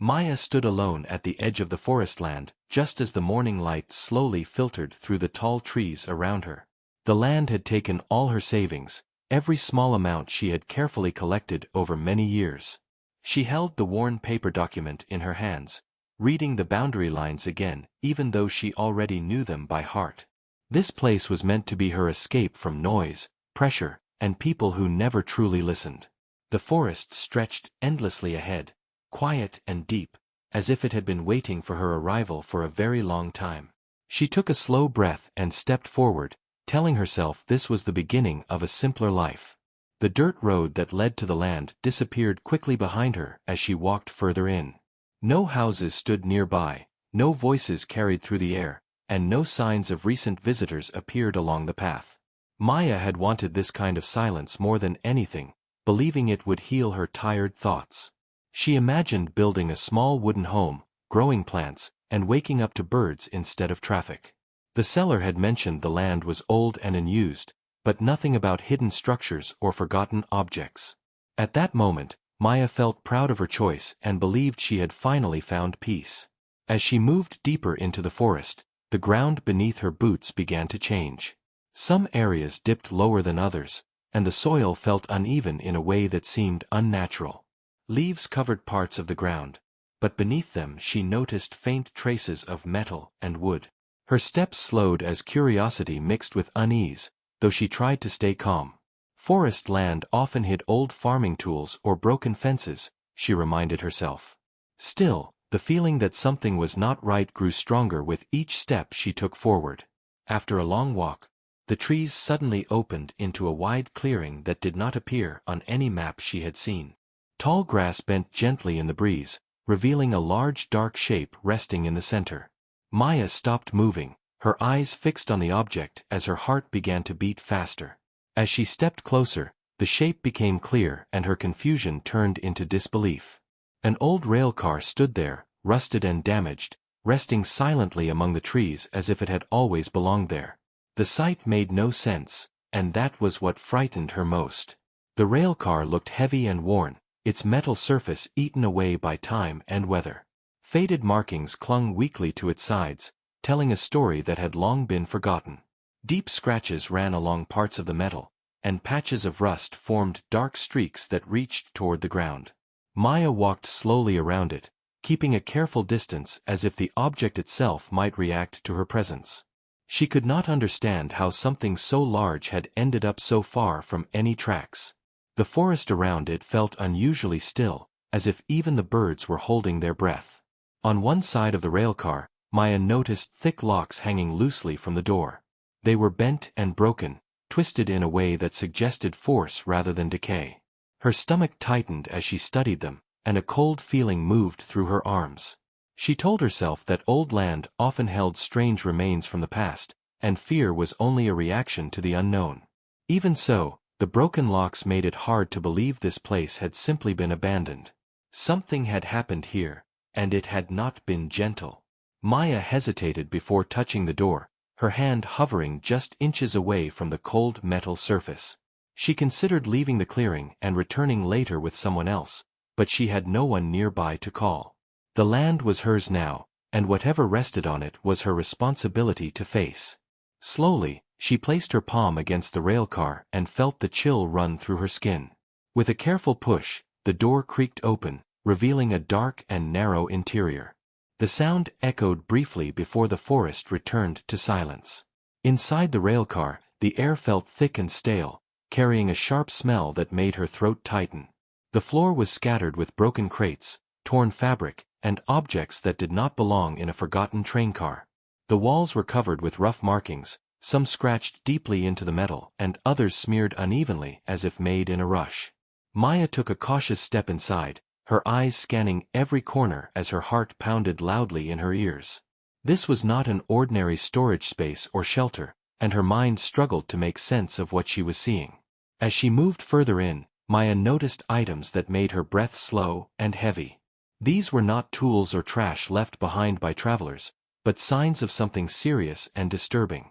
Maya stood alone at the edge of the forest land, just as the morning light slowly filtered through the tall trees around her. The land had taken all her savings, every small amount she had carefully collected over many years. She held the worn paper document in her hands, reading the boundary lines again, even though she already knew them by heart. This place was meant to be her escape from noise, pressure, and people who never truly listened. The forest stretched endlessly ahead, quiet and deep, as if it had been waiting for her arrival for a very long time. She took a slow breath and stepped forward, telling herself this was the beginning of a simpler life. The dirt road that led to the land disappeared quickly behind her as she walked further in. No houses stood nearby, no voices carried through the air, and no signs of recent visitors appeared along the path. Maya had wanted this kind of silence more than anything, believing it would heal her tired thoughts. She imagined building a small wooden home, growing plants, and waking up to birds instead of traffic. The seller had mentioned the land was old and unused, but nothing about hidden structures or forgotten objects. At that moment, Maya felt proud of her choice and believed she had finally found peace. As she moved deeper into the forest, the ground beneath her boots began to change. Some areas dipped lower than others, and the soil felt uneven in a way that seemed unnatural. Leaves covered parts of the ground, but beneath them she noticed faint traces of metal and wood. Her steps slowed as curiosity mixed with unease, though she tried to stay calm. Forest land often hid old farming tools or broken fences, she reminded herself. Still, the feeling that something was not right grew stronger with each step she took forward. After a long walk, the trees suddenly opened into a wide clearing that did not appear on any map she had seen. Tall grass bent gently in the breeze, revealing a large dark shape resting in the center. Maya stopped moving, her eyes fixed on the object as her heart began to beat faster. As she stepped closer, the shape became clear and her confusion turned into disbelief. An old railcar stood there, rusted and damaged, resting silently among the trees as if it had always belonged there. The sight made no sense, and that was what frightened her most. The railcar looked heavy and worn, its metal surface eaten away by time and weather. Faded markings clung weakly to its sides, telling a story that had long been forgotten. Deep scratches ran along parts of the metal, and patches of rust formed dark streaks that reached toward the ground. Maya walked slowly around it, keeping a careful distance as if the object itself might react to her presence. She could not understand how something so large had ended up so far from any tracks. The forest around it felt unusually still, as if even the birds were holding their breath. On one side of the railcar, Maya noticed thick locks hanging loosely from the door. They were bent and broken, twisted in a way that suggested force rather than decay. Her stomach tightened as she studied them, and a cold feeling moved through her arms. She told herself that old land often held strange remains from the past, and fear was only a reaction to the unknown. Even so, the broken locks made it hard to believe this place had simply been abandoned. Something had happened here, and it had not been gentle. Maya hesitated before touching the door, her hand hovering just inches away from the cold metal surface. She considered leaving the clearing and returning later with someone else, but she had no one nearby to call. The land was hers now, and whatever rested on it was her responsibility to face. Slowly, she placed her palm against the railcar and felt the chill run through her skin. With a careful push, the door creaked open, revealing a dark and narrow interior. The sound echoed briefly before the forest returned to silence. Inside the railcar, the air felt thick and stale, carrying a sharp smell that made her throat tighten. The floor was scattered with broken crates, torn fabric, and objects that did not belong in a forgotten train car. The walls were covered with rough markings, some scratched deeply into the metal and others smeared unevenly as if made in a rush. Maya took a cautious step inside, her eyes scanning every corner as her heart pounded loudly in her ears. This was not an ordinary storage space or shelter, and her mind struggled to make sense of what she was seeing. As she moved further in, Maya noticed items that made her breath slow and heavy. These were not tools or trash left behind by travelers, but signs of something serious and disturbing.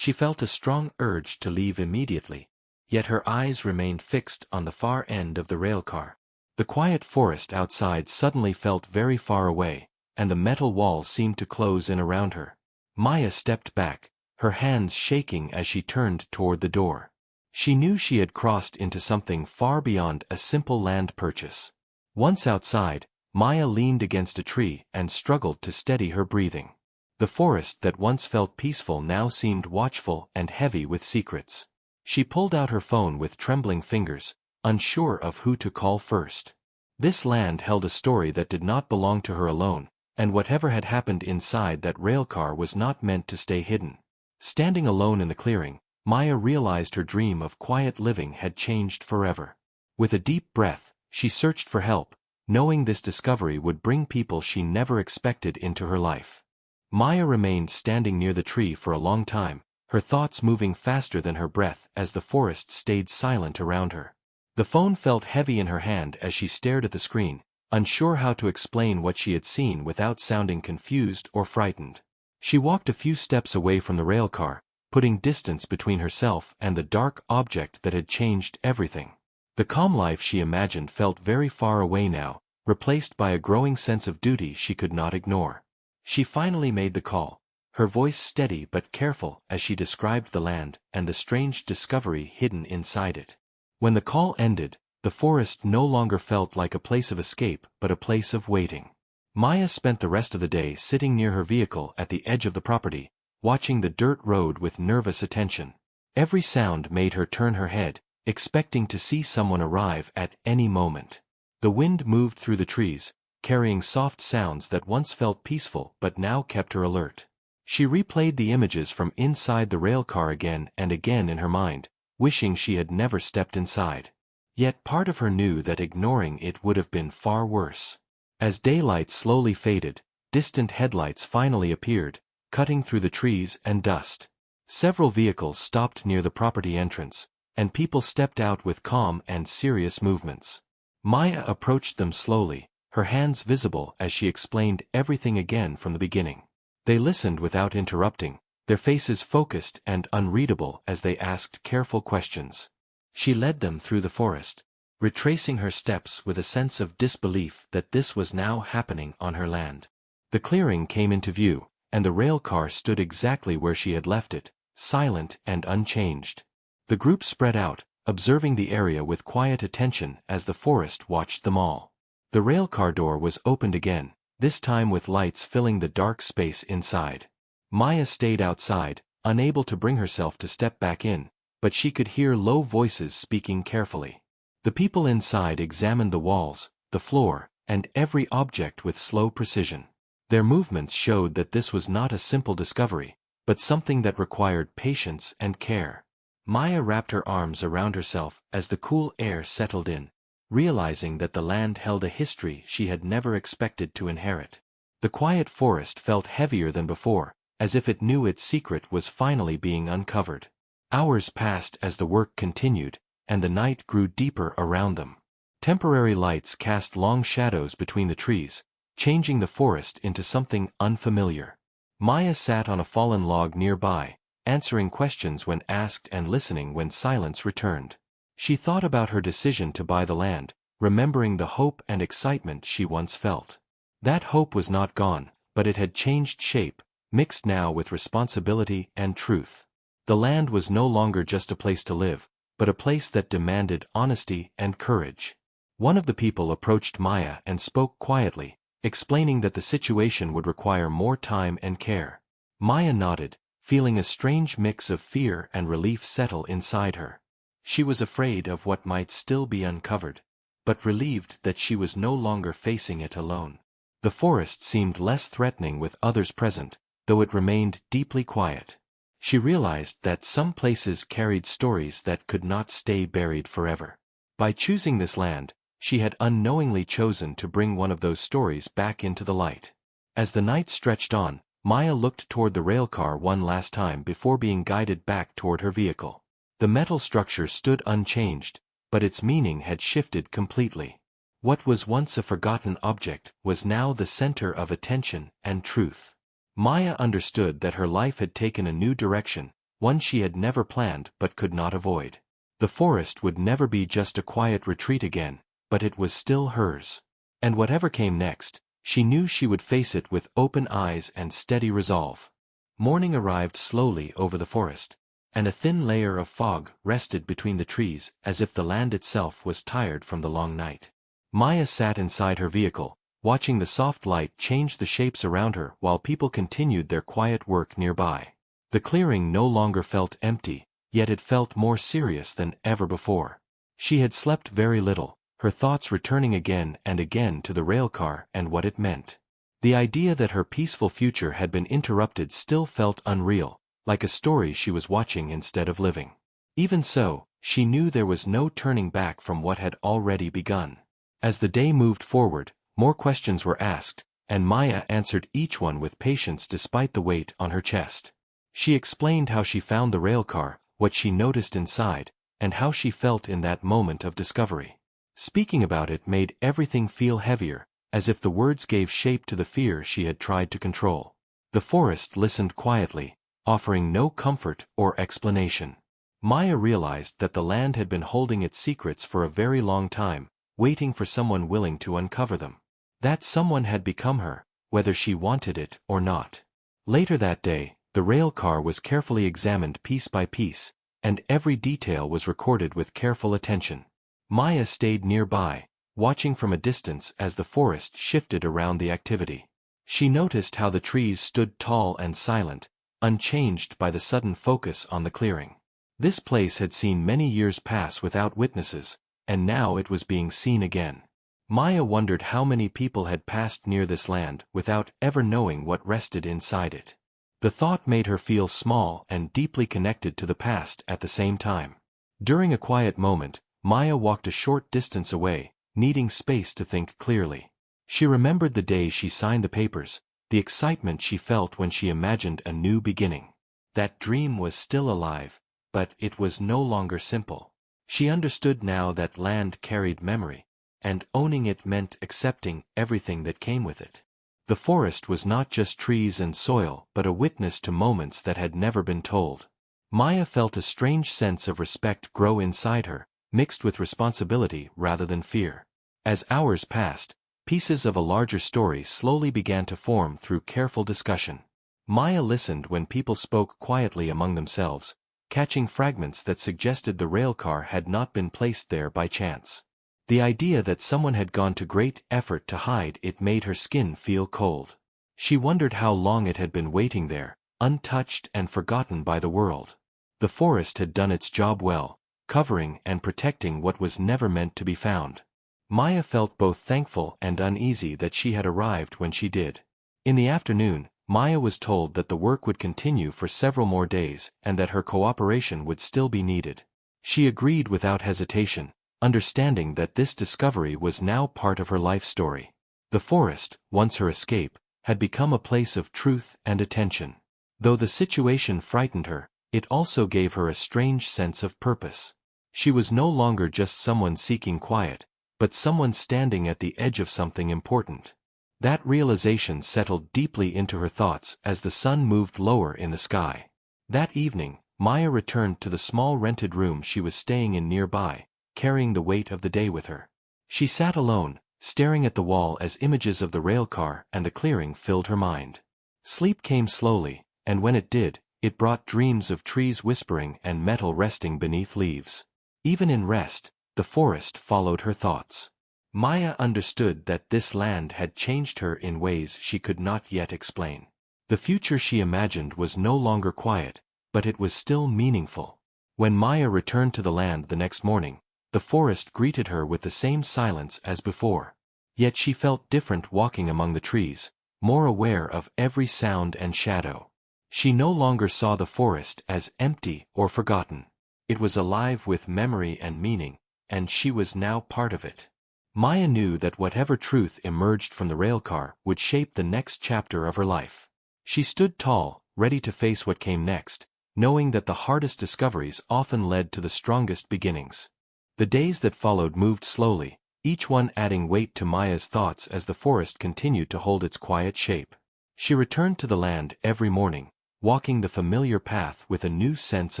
She felt a strong urge to leave immediately, yet her eyes remained fixed on the far end of the railcar. The quiet forest outside suddenly felt very far away, and the metal walls seemed to close in around her. Maya stepped back, her hands shaking as she turned toward the door. She knew she had crossed into something far beyond a simple land purchase. Once outside, Maya leaned against a tree and struggled to steady her breathing. The forest that once felt peaceful now seemed watchful and heavy with secrets. She pulled out her phone with trembling fingers, unsure of who to call first. This land held a story that did not belong to her alone, and whatever had happened inside that railcar was not meant to stay hidden. Standing alone in the clearing, Maya realized her dream of quiet living had changed forever. With a deep breath, she searched for help, knowing this discovery would bring people she never expected into her life. Maya remained standing near the tree for a long time, her thoughts moving faster than her breath as the forest stayed silent around her. The phone felt heavy in her hand as she stared at the screen, unsure how to explain what she had seen without sounding confused or frightened. She walked a few steps away from the railcar, putting distance between herself and the dark object that had changed everything. The calm life she imagined felt very far away now, replaced by a growing sense of duty she could not ignore. She finally made the call, her voice steady but careful as she described the land and the strange discovery hidden inside it. When the call ended, the forest no longer felt like a place of escape but a place of waiting. Maya spent the rest of the day sitting near her vehicle at the edge of the property, watching the dirt road with nervous attention. Every sound made her turn her head, expecting to see someone arrive at any moment. The wind moved through the trees, carrying soft sounds that once felt peaceful but now kept her alert. She replayed the images from inside the railcar again and again in her mind, wishing she had never stepped inside. Yet part of her knew that ignoring it would have been far worse. As daylight slowly faded, distant headlights finally appeared, cutting through the trees and dust. Several vehicles stopped near the property entrance, and people stepped out with calm and serious movements. Maya approached them slowly, her hands visible as she explained everything again from the beginning. They listened without interrupting, their faces focused and unreadable as they asked careful questions. She led them through the forest, retracing her steps with a sense of disbelief that this was now happening on her land. The clearing came into view, and the railcar stood exactly where she had left it, silent and unchanged. The group spread out, observing the area with quiet attention as the forest watched them all. The railcar door was opened again, this time with lights filling the dark space inside. Maya stayed outside, unable to bring herself to step back in, but she could hear low voices speaking carefully. The people inside examined the walls, the floor, and every object with slow precision. Their movements showed that this was not a simple discovery, but something that required patience and care. Maya wrapped her arms around herself as the cool air settled in, realizing that the land held a history she had never expected to inherit. The quiet forest felt heavier than before, as if it knew its secret was finally being uncovered. Hours passed as the work continued, and the night grew deeper around them. Temporary lights cast long shadows between the trees, changing the forest into something unfamiliar. Maya sat on a fallen log nearby, answering questions when asked and listening when silence returned. She thought about her decision to buy the land, remembering the hope and excitement she once felt. That hope was not gone, but it had changed shape, mixed now with responsibility and truth. The land was no longer just a place to live, but a place that demanded honesty and courage. One of the people approached Maya and spoke quietly, explaining that the situation would require more time and care. Maya nodded, feeling a strange mix of fear and relief settle inside her. She was afraid of what might still be uncovered, but relieved that she was no longer facing it alone. The forest seemed less threatening with others present, though it remained deeply quiet. She realized that some places carried stories that could not stay buried forever. By choosing this land, she had unknowingly chosen to bring one of those stories back into the light. As the night stretched on, Maya looked toward the railcar one last time before being guided back toward her vehicle. The metal structure stood unchanged, but its meaning had shifted completely. What was once a forgotten object was now the center of attention and truth. Maya understood that her life had taken a new direction, one she had never planned but could not avoid. The forest would never be just a quiet retreat again, but it was still hers. And whatever came next, she knew she would face it with open eyes and steady resolve. Morning arrived slowly over the forest, and a thin layer of fog rested between the trees as if the land itself was tired from the long night. Maya sat inside her vehicle, watching the soft light change the shapes around her while people continued their quiet work nearby. The clearing no longer felt empty, yet it felt more serious than ever before. She had slept very little, her thoughts returning again and again to the railcar and what it meant. The idea that her peaceful future had been interrupted still felt unreal, like a story she was watching instead of living. Even so, she knew there was no turning back from what had already begun. As the day moved forward, more questions were asked, and Maya answered each one with patience despite the weight on her chest. She explained how she found the railcar, what she noticed inside, and how she felt in that moment of discovery. Speaking about it made everything feel heavier, as if the words gave shape to the fear she had tried to control. The forest listened quietly, offering no comfort or explanation. Maya realized that the land had been holding its secrets for a very long time, waiting for someone willing to uncover them. That someone had become her, whether she wanted it or not. Later that day, the railcar was carefully examined piece by piece, and every detail was recorded with careful attention. Maya stayed nearby, watching from a distance as the forest shifted around the activity. She noticed how the trees stood tall and silent, unchanged by the sudden focus on the clearing. This place had seen many years pass without witnesses, and now it was being seen again. Maya wondered how many people had passed near this land without ever knowing what rested inside it. The thought made her feel small and deeply connected to the past at the same time. During a quiet moment, Maya walked a short distance away, needing space to think clearly. She remembered the day she signed the papers, the excitement she felt when she imagined a new beginning. That dream was still alive, but it was no longer simple. She understood now that land carried memory, and owning it meant accepting everything that came with it. The forest was not just trees and soil but a witness to moments that had never been told. Maya felt a strange sense of respect grow inside her, mixed with responsibility rather than fear. As hours passed, pieces of a larger story slowly began to form through careful discussion. Maya listened when people spoke quietly among themselves, catching fragments that suggested the railcar had not been placed there by chance. The idea that someone had gone to great effort to hide it made her skin feel cold. She wondered how long it had been waiting there, untouched and forgotten by the world. The forest had done its job well, covering and protecting what was never meant to be found. Maya felt both thankful and uneasy that she had arrived when she did. In the afternoon, Maya was told that the work would continue for several more days and that her cooperation would still be needed. She agreed without hesitation, understanding that this discovery was now part of her life story. The forest, once her escape, had become a place of truth and attention. Though the situation frightened her, it also gave her a strange sense of purpose. She was no longer just someone seeking quiet, but someone standing at the edge of something important. That realization settled deeply into her thoughts as the sun moved lower in the sky. That evening, Maya returned to the small rented room she was staying in nearby, carrying the weight of the day with her. She sat alone, staring at the wall as images of the railcar and the clearing filled her mind. Sleep came slowly, and when it did, it brought dreams of trees whispering and metal resting beneath leaves. Even in rest, the forest followed her thoughts. Maya understood that this land had changed her in ways she could not yet explain. The future she imagined was no longer quiet, but it was still meaningful. When Maya returned to the land the next morning, the forest greeted her with the same silence as before. Yet she felt different walking among the trees, more aware of every sound and shadow. She no longer saw the forest as empty or forgotten. It was alive with memory and meaning, and she was now part of it. Maya knew that whatever truth emerged from the railcar would shape the next chapter of her life. She stood tall, ready to face what came next, knowing that the hardest discoveries often led to the strongest beginnings. The days that followed moved slowly, each one adding weight to Maya's thoughts as the forest continued to hold its quiet shape. She returned to the land every morning, walking the familiar path with a new sense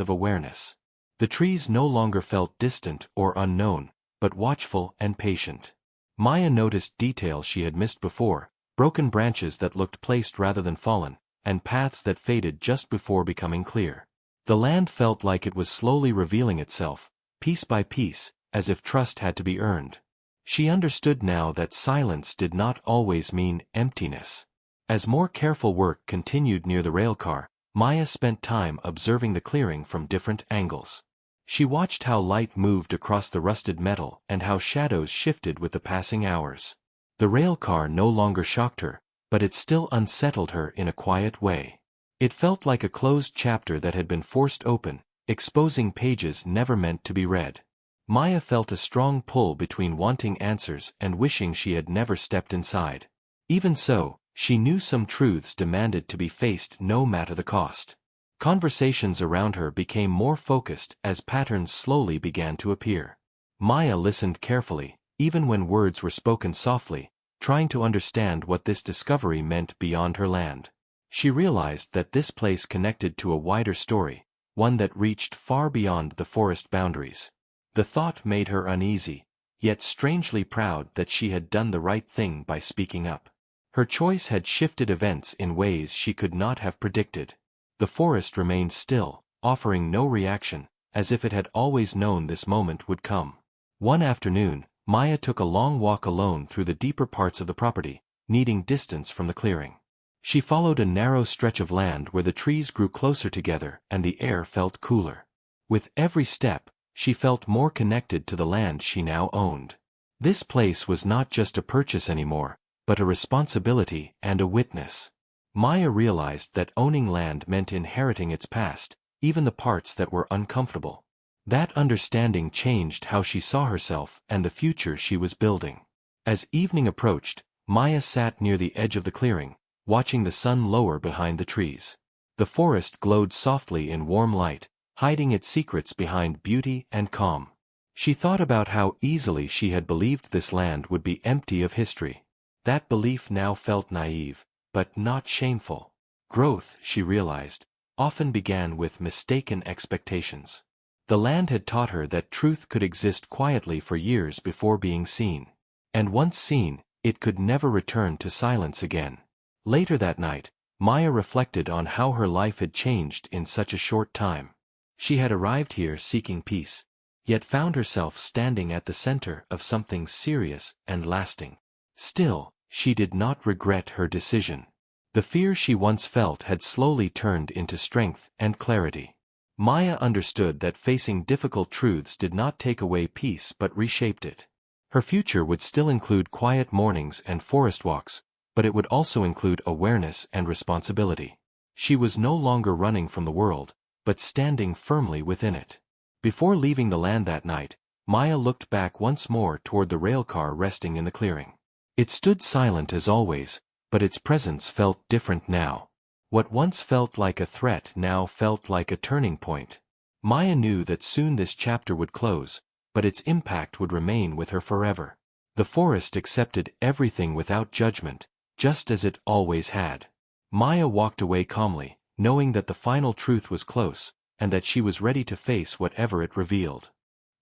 of awareness. The trees no longer felt distant or unknown, but watchful and patient. Maya noticed details she had missed before, broken branches that looked placed rather than fallen, and paths that faded just before becoming clear. The land felt like it was slowly revealing itself, piece by piece, as if trust had to be earned. She understood now that silence did not always mean emptiness. As more careful work continued near the railcar, Maya spent time observing the clearing from different angles. She watched how light moved across the rusted metal and how shadows shifted with the passing hours. The railcar no longer shocked her, but it still unsettled her in a quiet way. It felt like a closed chapter that had been forced open, exposing pages never meant to be read. Maya felt a strong pull between wanting answers and wishing she had never stepped inside. Even so, she knew some truths demanded to be faced no matter the cost. Conversations around her became more focused as patterns slowly began to appear. Maya listened carefully, even when words were spoken softly, trying to understand what this discovery meant beyond her land. She realized that this place connected to a wider story, one that reached far beyond the forest boundaries. The thought made her uneasy, yet strangely proud that she had done the right thing by speaking up. Her choice had shifted events in ways she could not have predicted. The forest remained still, offering no reaction, as if it had always known this moment would come. One afternoon, Maya took a long walk alone through the deeper parts of the property, needing distance from the clearing. She followed a narrow stretch of land where the trees grew closer together and the air felt cooler. With every step, she felt more connected to the land she now owned. This place was not just a purchase anymore, but a responsibility and a witness. Maya realized that owning land meant inheriting its past, even the parts that were uncomfortable. That understanding changed how she saw herself and the future she was building. As evening approached, Maya sat near the edge of the clearing, watching the sun lower behind the trees. The forest glowed softly in warm light, hiding its secrets behind beauty and calm. She thought about how easily she had believed this land would be empty of history. That belief now felt naive, but not shameful. Growth, she realized, often began with mistaken expectations. The land had taught her that truth could exist quietly for years before being seen. And once seen, it could never return to silence again. Later that night, Maya reflected on how her life had changed in such a short time. She had arrived here seeking peace, yet found herself standing at the center of something serious and lasting. Still, she did not regret her decision. The fear she once felt had slowly turned into strength and clarity. Maya understood that facing difficult truths did not take away peace but reshaped it. Her future would still include quiet mornings and forest walks, but it would also include awareness and responsibility. She was no longer running from the world, but standing firmly within it. Before leaving the land that night, Maya looked back once more toward the railcar resting in the clearing. It stood silent as always, but its presence felt different now. What once felt like a threat now felt like a turning point. Maya knew that soon this chapter would close, but its impact would remain with her forever. The forest accepted everything without judgment, just as it always had. Maya walked away calmly, knowing that the final truth was close, and that she was ready to face whatever it revealed.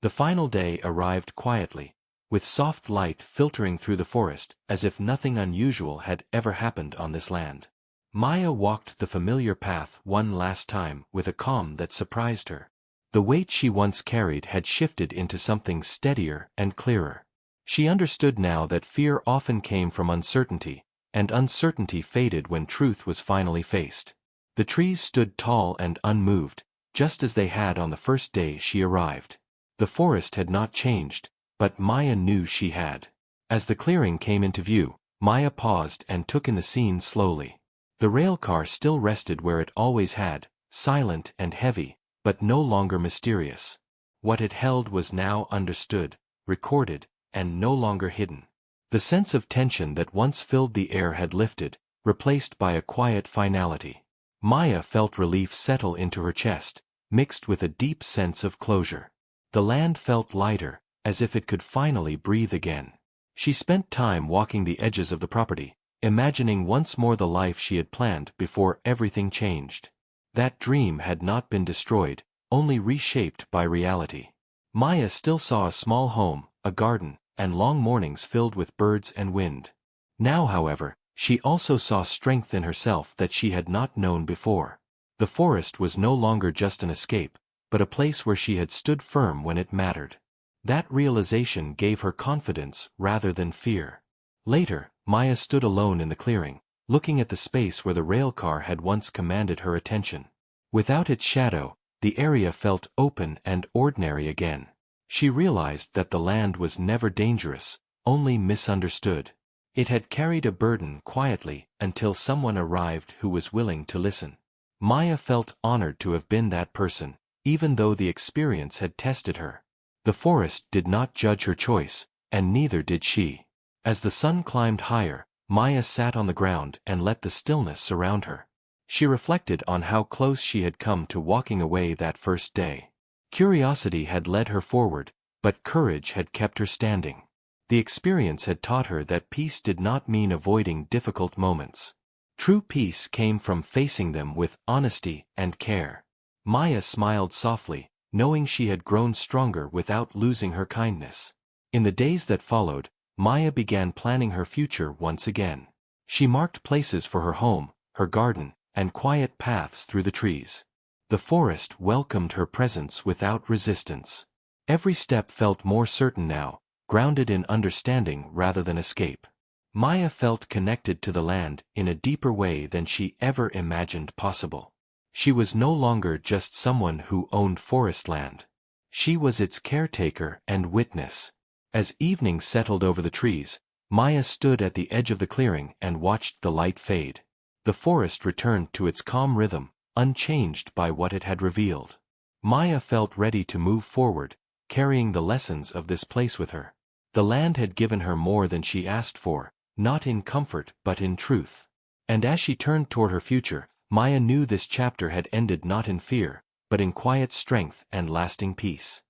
The final day arrived quietly, with soft light filtering through the forest, as if nothing unusual had ever happened on this land. Maya walked the familiar path one last time with a calm that surprised her. The weight she once carried had shifted into something steadier and clearer. She understood now that fear often came from uncertainty, and uncertainty faded when truth was finally faced. The trees stood tall and unmoved, just as they had on the first day she arrived. The forest had not changed, but Maya knew she had. As the clearing came into view, Maya paused and took in the scene slowly. The railcar still rested where it always had, silent and heavy, but no longer mysterious. What it held was now understood, recorded, and no longer hidden. The sense of tension that once filled the air had lifted, replaced by a quiet finality. Maya felt relief settle into her chest, mixed with a deep sense of closure. The land felt lighter, as if it could finally breathe again. She spent time walking the edges of the property, imagining once more the life she had planned before everything changed. That dream had not been destroyed, only reshaped by reality. Maya still saw a small home, a garden, and long mornings filled with birds and wind. Now, however, she also saw strength in herself that she had not known before. The forest was no longer just an escape, but a place where she had stood firm when it mattered. That realization gave her confidence rather than fear. Later, Maya stood alone in the clearing, looking at the space where the railcar had once commanded her attention. Without its shadow, the area felt open and ordinary again. She realized that the land was never dangerous, only misunderstood. It had carried a burden quietly until someone arrived who was willing to listen. Maya felt honored to have been that person, even though the experience had tested her. The forest did not judge her choice, and neither did she. As the sun climbed higher, Maya sat on the ground and let the stillness surround her. She reflected on how close she had come to walking away that first day. Curiosity had led her forward, but courage had kept her standing. The experience had taught her that peace did not mean avoiding difficult moments. True peace came from facing them with honesty and care. Maya smiled softly, knowing she had grown stronger without losing her kindness. In the days that followed, Maya began planning her future once again. She marked places for her home, her garden, and quiet paths through the trees. The forest welcomed her presence without resistance. Every step felt more certain now, grounded in understanding rather than escape. Maya felt connected to the land in a deeper way than she ever imagined possible. She was no longer just someone who owned forest land. She was its caretaker and witness. As evening settled over the trees, Maya stood at the edge of the clearing and watched the light fade. The forest returned to its calm rhythm, unchanged by what it had revealed. Maya felt ready to move forward, carrying the lessons of this place with her. The land had given her more than she asked for, not in comfort but in truth. And as she turned toward her future, Maya knew this chapter had ended not in fear, but in quiet strength and lasting peace.